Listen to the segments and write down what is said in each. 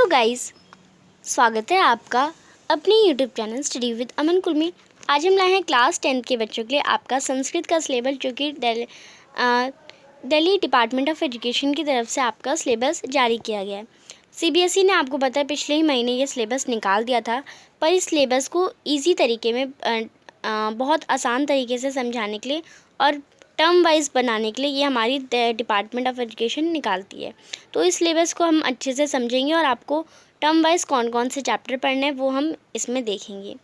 Guys, स्वागत है आपका अपने यूट्यूब चैनल स्टडी विद अमन कुल में। आज हम लाए हैं क्लास 10 के बच्चों के लिए आपका संस्कृत का सिलेबस, जो कि दिल्ली डिपार्टमेंट ऑफ एजुकेशन की तरफ से आपका सिलेबस जारी किया गया है। सीबीएसई ने आपको पता है पिछले ही महीने ये सिलेबस निकाल दिया था, पर इस सिलेबस को ईजी तरीके में बहुत आसान तरीके से समझाने के लिए और टर्म वाइज बनाने के लिए ये हमारी डिपार्टमेंट ऑफ एजुकेशन निकालती है। तो इस सिलेबस को हम अच्छे से समझेंगे और आपको टर्म वाइज कौन कौन से चैप्टर पढ़ने हैं वो हम इसमें देखेंगे।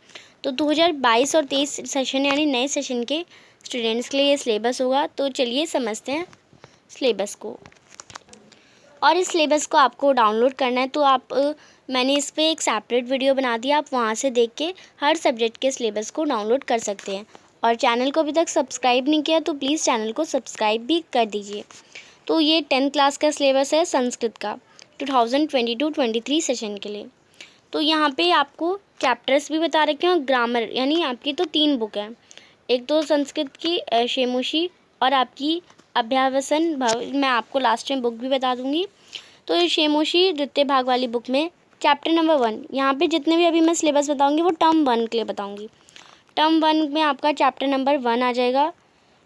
तो 2022 और 23 सेशन यानी नए सेशन के स्टूडेंट्स के लिए ये सिलेबस होगा। तो चलिए समझते हैं सिलेबस को। और इस सिलेबस को आपको डाउनलोड करना है तो मैंने इस पर एक सेपरेट वीडियो बना दिया, आप वहाँ से देख के हर सब्जेक्ट के सिलेबस को डाउनलोड कर सकते हैं। और चैनल को अभी तक सब्सक्राइब नहीं किया तो प्लीज़ चैनल को सब्सक्राइब भी कर दीजिए। तो ये 10th क्लास का सिलेबस है संस्कृत का 2022-23 सेशन के लिए। तो यहाँ पे आपको चैप्टर्स भी बता रखे हैं और ग्रामर, यानी आपकी तो 3 बुक है। एक तो संस्कृत की शेमुशी और आपकी अभ्यावसन भव, मैं आपको लास्ट में बुक भी बता दूँगी। तो ये शेमुशी द्वितीय भाग वाली बुक में चैप्टर नंबर 1, यहाँ पे जितने भी अभी मैं सिलेबस बताऊँगी वो टर्म 1 के लिए बताऊँगी। टर्म 1 में आपका चैप्टर नंबर 1 आ जाएगा,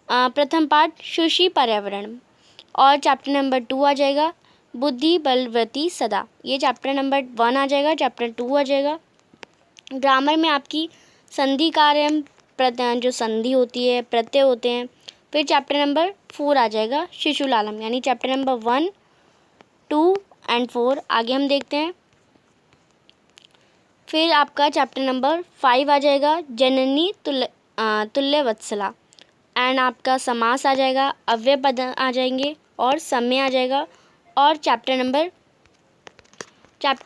प्रथम पाठ शुषि पर्यावरण। और चैप्टर नंबर 2 आ जाएगा बुद्धि बलवती सदा, ये चैप्टर नंबर 1 आ जाएगा। चैप्टर 2 आ जाएगा ग्रामर में आपकी संधि कार्य, जो संधि होती है, प्रत्यय होते हैं। फिर चैप्टर नंबर 4 आ जाएगा शिशुलालम, यानी चैप्टर नंबर 1, 2 एंड 4 आगे हम देखते हैं। फिर आपका चैप्टर नंबर 5 आ जाएगा जननी तुल्य वत्सला, एंड आपका समास आ जाएगा, अव्यय पद आ जाएंगे और समय आ जाएगा। और चैप्टर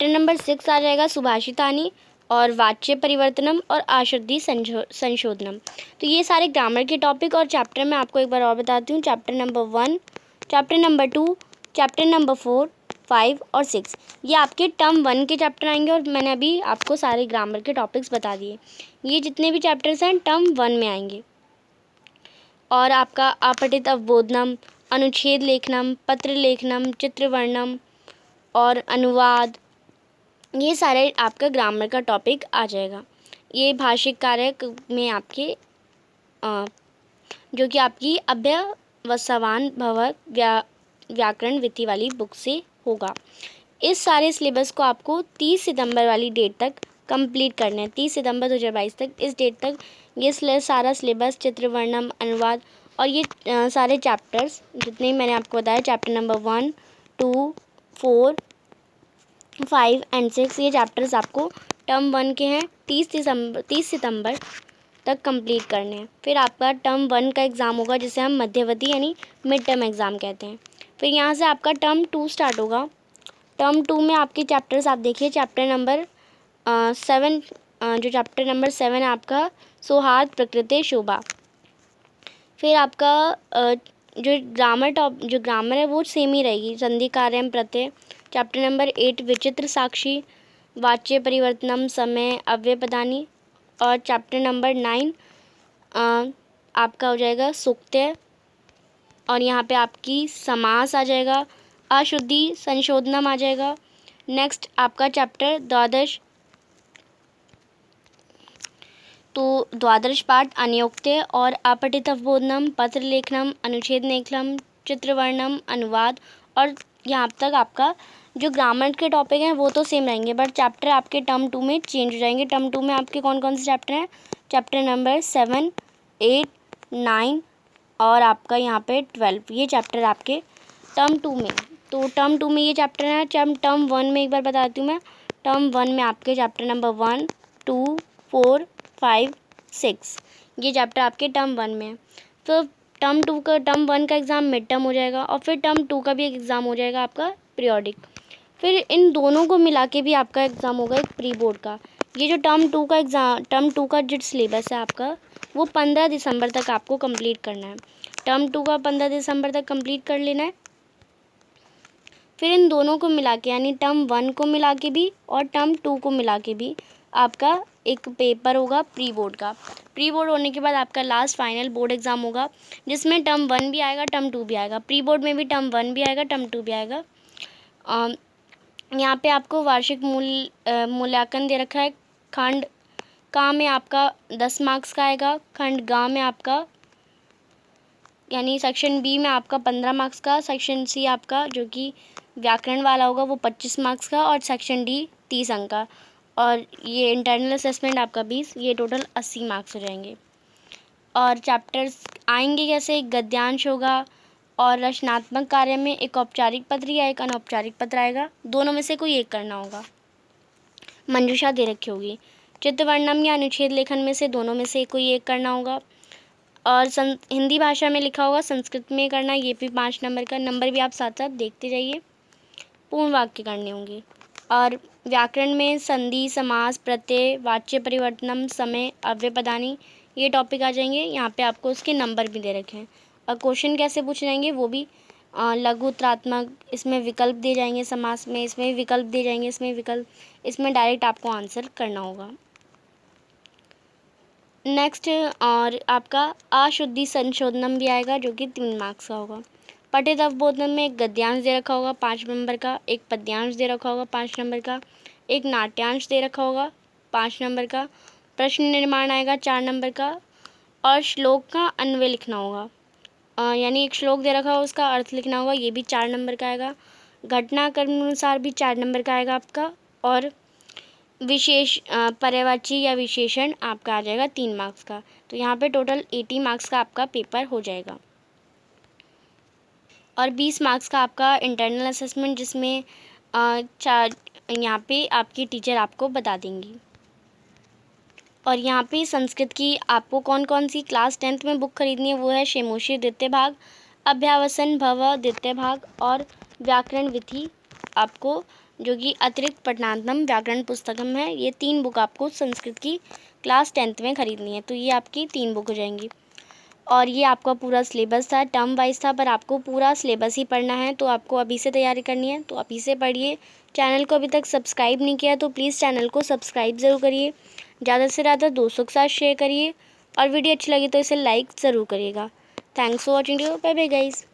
नंबर 6 आ जाएगा सुभाषितानी और वाच्य परिवर्तनम और आशुद्धि संशोधनम। तो ये सारे ग्रामर के टॉपिक और चैप्टर मैं आपको एक बार और बताती हूँ। Chapter number 1, chapter number 2, chapter number 4, 5 और 6 ये आपके टर्म 1 के चैप्टर आएंगे। और मैंने अभी आपको सारे ग्रामर के टॉपिक्स बता दिए। ये जितने भी चैप्टर्स हैं टर्म 1 में आएंगे। और आपका अपठित अवबोधनम, अनुच्छेद लेखनम, पत्र लेखनम, चित्रवर्णनम और अनुवाद, ये सारे आपका ग्रामर का टॉपिक आ जाएगा। ये भाषिक कारक में आपके जो कि आपकी अभ्यवसावान भवक व्याकरण विधि वाली बुक से होगा। इस सारे सिलेबस को आपको 30 सितंबर वाली डेट तक कंप्लीट करना है। 30 सितंबर 2022 तक, इस डेट तक ये सारा सिलेबस, चित्रवर्णनम, अनुवाद और ये सारे चैप्टर्स जितने मैंने आपको बताया, चैप्टर नंबर 1, 2, 4, 5 एंड 6 ये चैप्टर्स आपको टर्म 1 के हैं। 30 सितंबर तक कंप्लीट करने हैं। फिर आपका टर्म 1 का एग्ज़ाम होगा जिसे हम मध्यवर्ती यानी मिड टर्म एग्ज़ाम कहते हैं। फिर यहाँ से आपका टर्म 2 स्टार्ट होगा। टर्म 2 में आपके चैप्टर्स आप देखिए, चैप्टर नंबर 7, जो चैप्टर नंबर 7 है आपका सौहार्द प्रकृति शोभा। फिर आपका जो ग्रामर है वो सेम ही रहेगी, संधि कार्य प्रत्यय। चैप्टर नंबर 8 विचित्र साक्षी, वाच्य परिवर्तनम, समय, अव्यय पदानी। और चैप्टर नंबर 9 आपका हो जाएगा सूक्तय और यहाँ पे आपकी समास आ जाएगा, अशुद्धि संशोधनम आ जाएगा। नेक्स्ट आपका चैप्टर 12, तो द्वादश पाठ अनियोक्त्य और अपठित अवबोधनम, पत्र लेखनम, अनुच्छेद लेखनम, चित्रवर्णनम, अनुवाद। और यहाँ तक आपका जो ग्रामर के टॉपिक हैं वो तो सेम रहेंगे, बट चैप्टर आपके टर्म 2 में चेंज हो जाएंगे। टर्म 2 में आपके कौन कौन से चैप्टर हैं? चैप्टर नंबर 7, 8, 9 और आपका यहाँ पे 12, ये चैप्टर आपके टर्म 2 में। तो टर्म 2 में ये चैप्टर हैं। टर्म 1 में एक बार बताती हूँ मैं। टर्म 1 में आपके चैप्टर नंबर 1, 2, 4, 5, 6 ये चैप्टर आपके टर्म 1 में है। तो टर्म 1 का एग्ज़ाम मिड टर्म हो जाएगा और फिर टर्म 2 का भी एक एग्ज़ाम हो जाएगा आपका पीरियोडिक। फिर इन दोनों को मिला के भी आपका एग्ज़ाम होगा एक प्री बोर्ड का। ये जो टर्म 2 का जो सिलेबस है आपका वो 15 दिसंबर तक आपको कंप्लीट करना है। टर्म 2 का 15 दिसंबर तक कंप्लीट कर लेना है। फिर इन दोनों को मिला के यानी टर्म 1 को मिला के भी और टर्म 2 को मिला के भी आपका एक पेपर होगा प्री बोर्ड का। प्री बोर्ड होने के बाद आपका लास्ट फाइनल बोर्ड एग्ज़ाम होगा जिसमें टर्म 1 भी आएगा, टर्म 2 भी आएगा। प्री बोर्ड में भी टर्म 1 भी आएगा, टर्म 2 भी आएगा। यहाँ पे आपको वार्षिक मूल्यांकन दे रखा है। खंड का में आपका 10 मार्क्स का आएगा, खंड ग में आपका यानी सेक्शन बी में आपका 15 मार्क्स का, सेक्शन सी आपका जो कि व्याकरण वाला होगा वो 25 मार्क्स का, और सेक्शन डी 30 अंक का, और ये इंटरनल असेसमेंट आपका 20, ये टोटल 80 मार्क्स हो जाएंगे। और चैप्टर्स आएंगे कैसे, एक गद्यांश होगा और रचनात्मक कार्य में एक औपचारिक पत्र या एक अनौपचारिक पत्र आएगा, दोनों में से कोई एक करना होगा। मंजूषा दे रखी होगी। चित्तवर्णम या अनुच्छेद लेखन में से दोनों में से कोई एक करना होगा। और हिंदी भाषा में लिखा होगा, संस्कृत में करना, ये भी 5 नंबर का, नंबर भी आप साथ साथ देखते जाइए। पूर्ण वाक्य करने होंगे। और व्याकरण में संधि, समास, प्रत्यय, वाच्य परिवर्तनम, समय, अव्ययपदानी, ये टॉपिक आ जाएंगे। यहाँ पे आपको उसके नंबर भी दे रखे हैं। और क्वेश्चन कैसे पूछे जाएंगे वो भी लघु उत्तरात्मक, इसमें विकल्प दिए जाएंगे, समास में इसमें विकल्प दिए जाएंगे, इसमें विकल्प, इसमें डायरेक्ट आपको आंसर करना होगा। नेक्स्ट और आपका अशुद्धि संशोधनम भी आएगा जो कि 3 मार्क्स का होगा। पठित अवबोधन में एक गद्यांश दे रखा होगा 5 नंबर का, एक पद्यांश दे रखा होगा 5 नंबर का, एक नाट्यांश दे रखा होगा 5 नंबर का, प्रश्न निर्माण आएगा 4 नंबर का, और श्लोक का अन्वय लिखना होगा। यानी एक श्लोक दे रखा होगा उसका अर्थ लिखना होगा, ये भी 4 नंबर का आएगा। घटनाक्रम अनुसार भी 4 नंबर का आएगा आपका। और विशेष पर्यायवाची या विशेषण आपका आ जाएगा 3 मार्क्स का। तो यहाँ पे टोटल 80 मार्क्स का आपका पेपर हो जाएगा। और 20 मार्क्स का आपका इंटरनल असेसमेंट, जिसमें यहाँ पे आपकी टीचर आपको बता देंगी। और यहाँ पे संस्कृत की आपको कौन कौन सी क्लास 10th में बुक खरीदनी है वो है शेमोशी द्वितीय भाग, अभ्यावसन भव द्वितीय भाग, और व्याकरण विधि आपको जो कि अतिरिक्त पठनात्मक व्याकरण पुस्तकम है। ये 3 बुक आपको संस्कृत की क्लास 10th में खरीदनी है। तो ये आपकी 3 बुक हो जाएंगी। और ये आपका पूरा सिलेबस था, टर्म वाइज था, पर आपको पूरा सिलेबस ही पढ़ना है। तो आपको अभी से तैयारी करनी है, तो अभी से पढ़िए। चैनल को अभी तक सब्सक्राइब नहीं किया तो प्लीज़ चैनल को सब्सक्राइब ज़रूर करिए, ज़्यादा से ज़्यादा दोस्तों के साथ शेयर करिए, और वीडियो अच्छी लगी तो इसे लाइक ज़रूर करिएगा। Thanks for watching, bye bye guys.